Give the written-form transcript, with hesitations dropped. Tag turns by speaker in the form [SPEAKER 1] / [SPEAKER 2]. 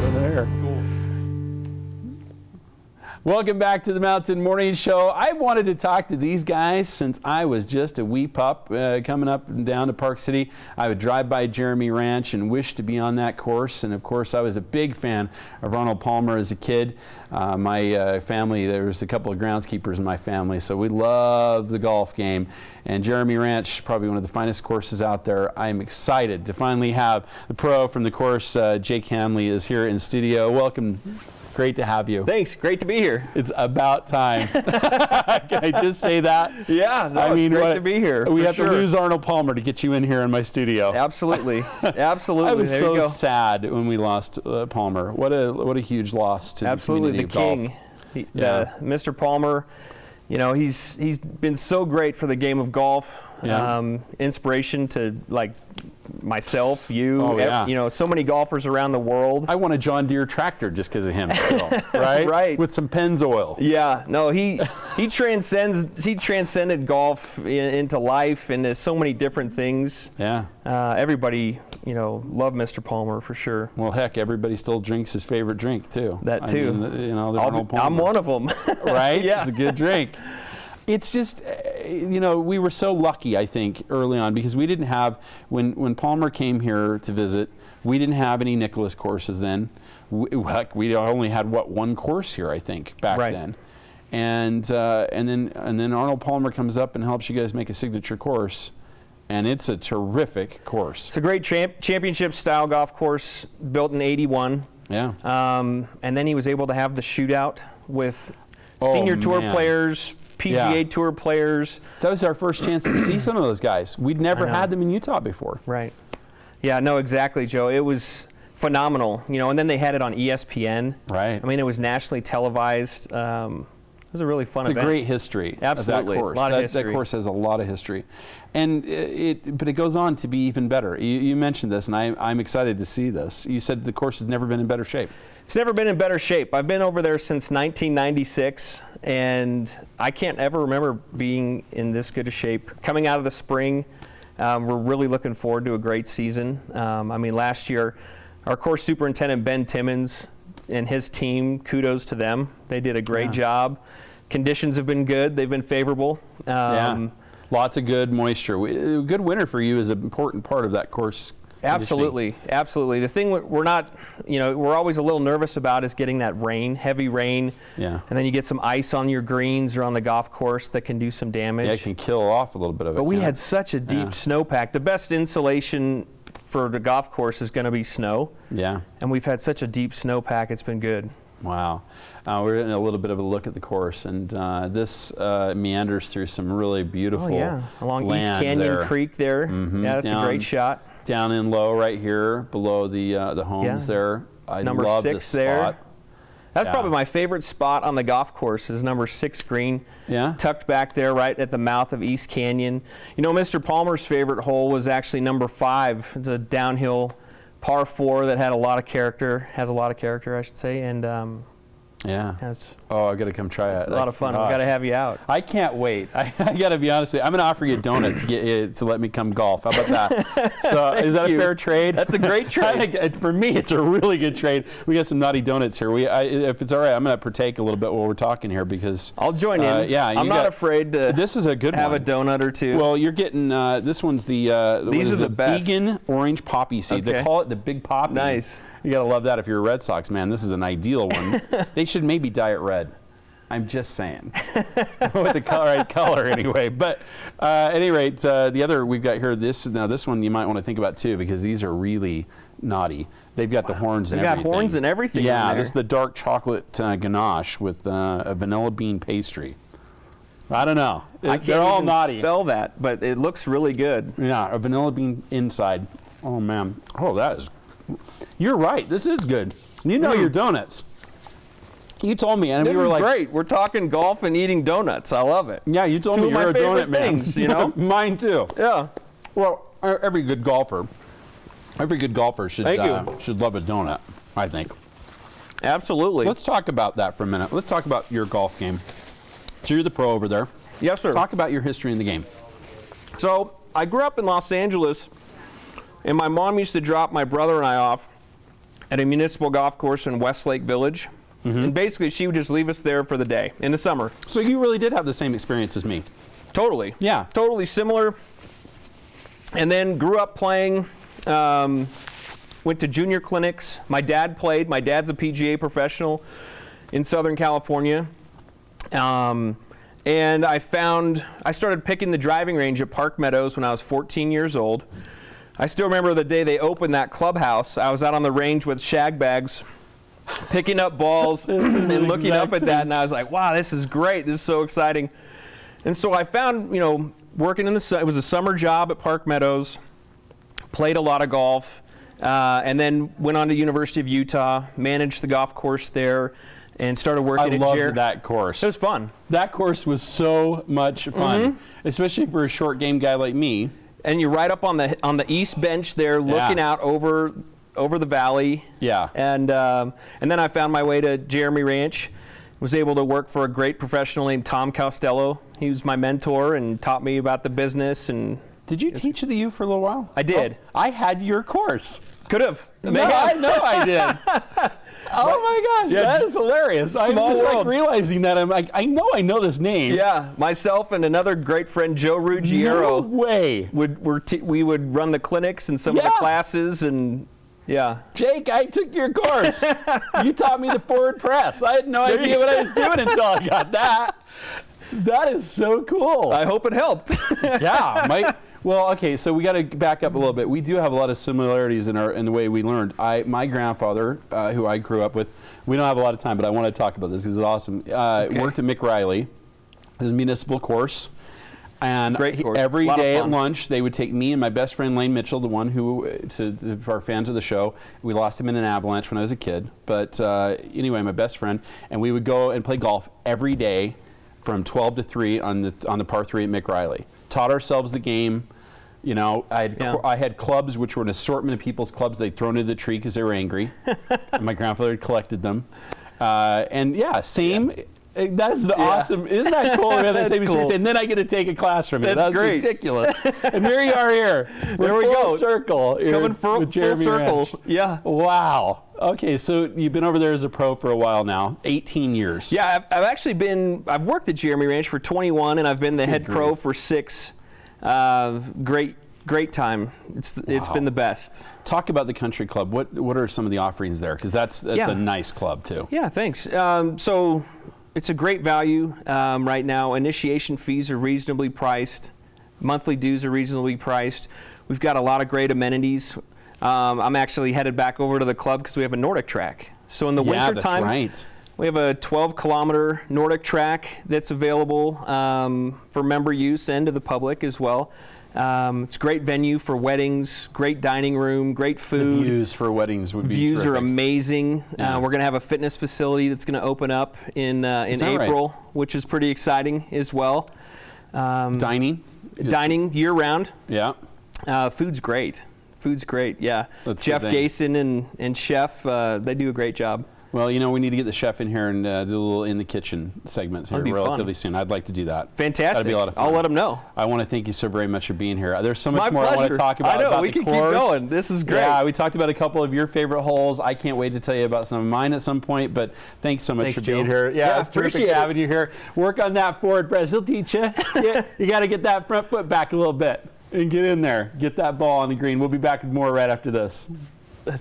[SPEAKER 1] put it there.
[SPEAKER 2] Cool.
[SPEAKER 1] Welcome back to the Mountain Morning Show. I wanted to talk to these guys since I was just a wee pup coming up and down to Park City. I would drive by Jeremy Ranch and wish to be on that course. And of course, I was a big fan of Arnold Palmer as a kid. My family, there was a couple of groundskeepers in my family, so we love the golf game. And Jeremy Ranch, probably one of the finest courses out there. I'm excited to finally have the pro from the course. Jake Hanley is here in studio. Welcome. Great to have you.
[SPEAKER 2] Thanks. Great to be here.
[SPEAKER 1] It's about time. Can I just say that?
[SPEAKER 2] Yeah, no, it's great to be here.
[SPEAKER 1] We have to lose Arnold Palmer to get you in here in my studio.
[SPEAKER 2] Absolutely. Absolutely.
[SPEAKER 1] I was so sad when we lost Palmer. What a huge loss to
[SPEAKER 2] Absolutely,
[SPEAKER 1] the community
[SPEAKER 2] the
[SPEAKER 1] of
[SPEAKER 2] king.
[SPEAKER 1] golf.
[SPEAKER 2] Mr. Palmer, you know, he's been so great for the game of golf.
[SPEAKER 1] Yeah.
[SPEAKER 2] Inspiration to like myself, you,
[SPEAKER 1] yeah.
[SPEAKER 2] So many golfers around the world.
[SPEAKER 1] I want a John Deere tractor just because of him still, right?
[SPEAKER 2] Right.
[SPEAKER 1] With some Pennzoil.
[SPEAKER 2] Yeah, no, he transcended golf into life and there's so many different things.
[SPEAKER 1] Yeah.
[SPEAKER 2] Everybody, love Mr. Palmer for sure.
[SPEAKER 1] Well, heck, everybody still drinks his favorite drink too.
[SPEAKER 2] That too.
[SPEAKER 1] The Arnold Palmer.
[SPEAKER 2] I'm one of them.
[SPEAKER 1] Right?
[SPEAKER 2] Yeah.
[SPEAKER 1] It's a good drink. It's just, we were so lucky, I think, early on because we didn't have, when Palmer came here to visit, we didn't have any Nicklaus courses then. Heck, we only had, one course here, I think, back then. And then Arnold Palmer comes up and helps you guys make a signature course. And it's a terrific course.
[SPEAKER 2] It's a great championship style golf course built in '81.
[SPEAKER 1] Yeah.
[SPEAKER 2] And then he was able to have the shootout with senior tour players, PGA Tour players.
[SPEAKER 1] That was our first chance to see some of those guys. We'd never had them in Utah before.
[SPEAKER 2] Right. Yeah, no, exactly, Joe. It was phenomenal. And then they had it on ESPN.
[SPEAKER 1] Right.
[SPEAKER 2] I mean, it was nationally televised. It was a really fun event.
[SPEAKER 1] It's a great history.
[SPEAKER 2] Absolutely.
[SPEAKER 1] Of that course.
[SPEAKER 2] A lot of history.
[SPEAKER 1] That course has a lot of history. And but it goes on to be even better. You mentioned this, and I'm excited to see this. You said the course has never been in better shape.
[SPEAKER 2] It's never been in better shape. I've been over there since 1996, and I can't ever remember being in this good a shape. Coming out of the spring, we're really looking forward to a great season. Last year, our course superintendent, Ben Timmons, and his team, kudos to them. They did a great job. Conditions have been good. They've been favorable.
[SPEAKER 1] Lots of good moisture. Good winter for you is an important part of that course.
[SPEAKER 2] Absolutely, absolutely. The thing we're not, we're always a little nervous about is getting that rain, heavy rain. Yeah. And then you get some ice on your greens or on the golf course that can do some damage.
[SPEAKER 1] Yeah, it can kill off a little bit of it.
[SPEAKER 2] But we had such a deep snowpack. The best insulation for the golf course is going to be snow. Yeah. And we've had such a deep snowpack. It's been good.
[SPEAKER 1] Wow. We're getting a little bit of a look at the course, and this meanders through some really beautiful
[SPEAKER 2] along
[SPEAKER 1] land
[SPEAKER 2] East Canyon
[SPEAKER 1] there.
[SPEAKER 2] Creek there. Mm-hmm. Yeah, that's a great shot.
[SPEAKER 1] Down in low right here below the homes there. I
[SPEAKER 2] number
[SPEAKER 1] love
[SPEAKER 2] 6
[SPEAKER 1] this spot.
[SPEAKER 2] there. That's probably my favorite spot on the golf course is number 6 green. Yeah. Tucked back there right at the mouth of East Canyon. Mr. Palmer's favorite hole was actually number 5. It's a downhill par 4 that had a lot of character, I should say, and
[SPEAKER 1] I got to come try it.
[SPEAKER 2] It's a lot of fun. We've got to have you out.
[SPEAKER 1] I can't wait. I got to be honest with you. I'm going to offer you a donut to let me come golf. How about that? So is that a fair trade?
[SPEAKER 2] That's a great trade.
[SPEAKER 1] For me, it's a really good trade. We got some naughty donuts here. If it's all right, I'm going to partake a little bit while we're talking here because
[SPEAKER 2] I'll join in.
[SPEAKER 1] Yeah,
[SPEAKER 2] I'm not afraid to.
[SPEAKER 1] This is a good
[SPEAKER 2] have
[SPEAKER 1] one.
[SPEAKER 2] a donut or two.
[SPEAKER 1] Well, you're getting this one's the
[SPEAKER 2] these are the best
[SPEAKER 1] vegan orange poppy seed.
[SPEAKER 2] Okay.
[SPEAKER 1] They call it the big poppy.
[SPEAKER 2] Nice.
[SPEAKER 1] You gotta love that if you're a Red Sox man. This is an ideal one. They should maybe dye it red. I'm just saying. With the right color anyway. But at any rate, the other we've got here, this one you might want to think about too because these are really naughty. They've got the horns and everything.
[SPEAKER 2] They've got horns and everything.
[SPEAKER 1] Yeah, this is the dark chocolate ganache with a vanilla bean pastry. I don't know. They're all naughty.
[SPEAKER 2] Spell that, but it looks really good.
[SPEAKER 1] Yeah, a vanilla bean inside. Oh man. Oh, that is. You're right. This is good. You know your donuts. You told me, and we were like,
[SPEAKER 2] "Great, we're talking golf and eating donuts. I love it."
[SPEAKER 1] Yeah, you told me you're a donut man.
[SPEAKER 2] Things, you know,
[SPEAKER 1] mine too.
[SPEAKER 2] Yeah.
[SPEAKER 1] Well, every good golfer should love a donut. I think.
[SPEAKER 2] Absolutely.
[SPEAKER 1] Let's talk about that for a minute. Let's talk about your golf game. So you're the pro over there.
[SPEAKER 2] Yes, sir.
[SPEAKER 1] Talk about your history in the game.
[SPEAKER 2] So I grew up in Los Angeles, and my mom used to drop my brother and I off at a municipal golf course in Westlake Village. And basically, she would just leave us there for the day in the summer.
[SPEAKER 1] So you really did have the same experience as me.
[SPEAKER 2] Totally.
[SPEAKER 1] Yeah.
[SPEAKER 2] Totally similar. And then grew up playing, went to junior clinics. My dad played. My dad's a PGA professional in Southern California. And I started picking the driving range at Park Meadows when I was 14 years old. I still remember the day they opened that clubhouse. I was out on the range with shag bags, picking up balls and looking up at that, and I was like, wow, this is great. This is so exciting. And so I found, working it was a summer job at Park Meadows, played a lot of golf, and then went on to University of Utah, managed the golf course there, and started working at
[SPEAKER 1] I loved that course.
[SPEAKER 2] It was fun.
[SPEAKER 1] That course was so much fun, especially for a short game guy like me.
[SPEAKER 2] And you're right up on the east bench there, looking out over the valley.
[SPEAKER 1] Yeah.
[SPEAKER 2] And then I found my way to Jeremy Ranch. Was able to work for a great professional named Tom Costello. He was my mentor and taught me about the business. And
[SPEAKER 1] did you teach the U for a little while?
[SPEAKER 2] I did.
[SPEAKER 1] Oh, I had your course.
[SPEAKER 2] Could have.
[SPEAKER 1] No, I know I did. Oh my gosh, that is hilarious. I'm just like realizing that. I'm like, I know this name.
[SPEAKER 2] Yeah, myself and another great friend, Joe Ruggiero.
[SPEAKER 1] No way.
[SPEAKER 2] We would run the clinics and some of the classes, and yeah.
[SPEAKER 1] Jake, I took your course. You taught me the forward press. I had no idea what I was doing until I got that. That is so cool.
[SPEAKER 2] I hope it helped.
[SPEAKER 1] Yeah. Well, okay, so we got to back up a little bit. We do have a lot of similarities in the way we learned. My grandfather, who I grew up with, we don't have a lot of time, but I want to talk about this because it's awesome. Worked at McRiley, it was a municipal course. And
[SPEAKER 2] Great course.
[SPEAKER 1] Every day at lunch, they would take me and my best friend Lane Mitchell, the one who, for our fans of the show, we lost him in an avalanche when I was a kid. But anyway, my best friend, and we would go and play golf every day from 12 to 3 on the par 3 at McRiley. Taught ourselves the game. I had clubs which were an assortment of people's clubs they'd thrown into the tree because they were angry. And my grandfather had collected them. That is awesome. Isn't that cool? Cool. And then I get to take a class from you. That's
[SPEAKER 2] great.
[SPEAKER 1] Ridiculous. And here you are here.
[SPEAKER 2] There we go.
[SPEAKER 1] Circle.
[SPEAKER 2] Coming full circle.
[SPEAKER 1] Ranch.
[SPEAKER 2] Yeah.
[SPEAKER 1] Wow. Okay, so you've been over there as a pro for a while now, 18 years.
[SPEAKER 2] Yeah, I've worked at Jeremy Ranch for 21, and I've been the head pro for 6. Great time. It's been the best.
[SPEAKER 1] Talk about the country club. What are some of the offerings there? Because that's a nice club too.
[SPEAKER 2] Yeah, thanks. So it's a great value right now. Initiation fees are reasonably priced. Monthly dues are reasonably priced. We've got a lot of great amenities. I'm actually headed back over to the club because we have a Nordic track. So in the winter time,
[SPEAKER 1] right.
[SPEAKER 2] We have a 12-kilometer Nordic track that's available for member use and to the public as well. It's a great venue for weddings, great dining room, great food.
[SPEAKER 1] The views for weddings would be
[SPEAKER 2] Views
[SPEAKER 1] terrific.
[SPEAKER 2] are amazing.
[SPEAKER 1] Yeah.
[SPEAKER 2] We're going to have a fitness facility that's going to open up in April, which is pretty exciting as well.
[SPEAKER 1] Dining
[SPEAKER 2] year-round.
[SPEAKER 1] Yeah.
[SPEAKER 2] Food's great. Yeah.
[SPEAKER 1] That's
[SPEAKER 2] Jeff Gason and Chef, they do a great job.
[SPEAKER 1] Well, we need to get the chef in here and do a little in the kitchen segments here relatively soon. I'd like to do that.
[SPEAKER 2] Fantastic.
[SPEAKER 1] That'd be a lot of fun.
[SPEAKER 2] I'll let him know.
[SPEAKER 1] I want to thank you so very much for being here. There's so much
[SPEAKER 2] My
[SPEAKER 1] more
[SPEAKER 2] pleasure.
[SPEAKER 1] I want to talk about.
[SPEAKER 2] I know,
[SPEAKER 1] about
[SPEAKER 2] we
[SPEAKER 1] the
[SPEAKER 2] can
[SPEAKER 1] course.
[SPEAKER 2] keep going. This is great.
[SPEAKER 1] Yeah, we talked about a couple of your favorite holes. I can't wait to tell you about some of mine at some point, but thanks so much for being here. Yeah, it's terrific having you here. Work on that forward press. He'll teach you. You got to get that front foot back a little bit and get in there. Get that ball on the green. We'll be back with more right after this.